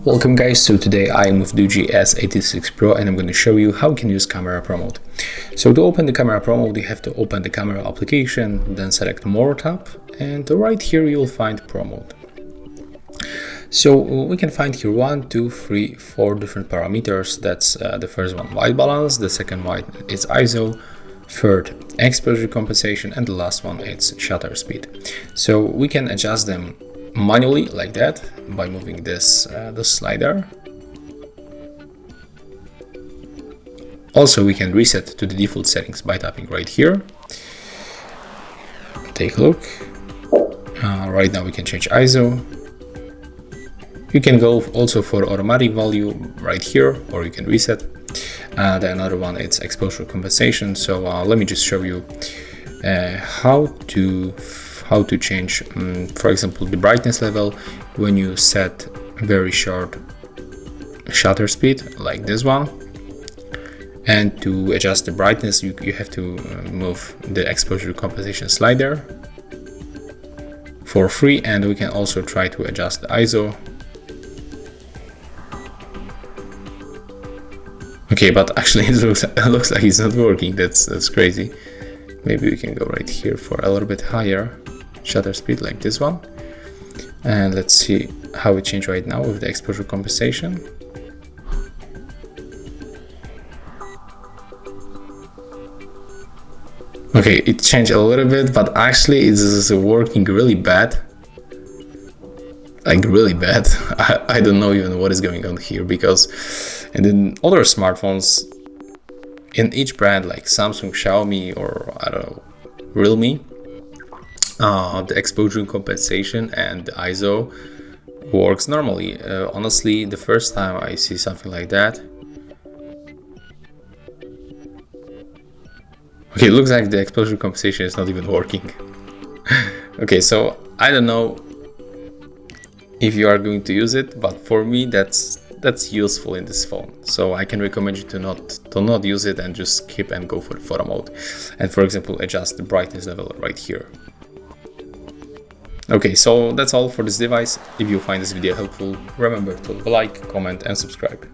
Welcome guys, so today I am with Doogee S86 Pro and I'm going to show you how you can use Camera Pro Mode. So to open the Camera Pro Mode, you have to open the camera application, then select More tab, and right here you'll find Pro Mode. So we can find here 1, 2, 3, 4 different parameters. That's the first one, white balance, the second one is ISO, third exposure compensation, and the last one is shutter speed. So we can adjust them manually like that by moving this the slider. Also we can reset to the default settings by tapping right here. Take a look. Right now we can change ISO. You can go also for automatic value right here, or you can reset. The another one is exposure compensation. So let me just show you how to change, for example, the brightness level when you set very short shutter speed like this one. And to adjust the brightness, you have to move the exposure compensation slider for free, and we can also try to adjust the ISO. Okay, but actually it looks like it's not working. That's crazy. Maybe we can go right here for a little bit higher shutter speed like this one, and let's see how it changed right now with the exposure compensation. Okay, it changed a little bit, but actually it's working really bad, like really bad. I don't know even what is going on here, because in the other smartphones in each brand like Samsung, Xiaomi, or I don't know, Realme, the exposure compensation and the ISO works normally. Honestly, the first time I see something like that. Okay, it looks like the exposure compensation is not even working. Okay, so I don't know if you are going to use it, but for me that's useful in this phone. So I can recommend you to not use it and just skip and go for the photo mode, and for example adjust the brightness level right here. Okay, so that's all for this device. If you find this video helpful, remember to like, comment and subscribe.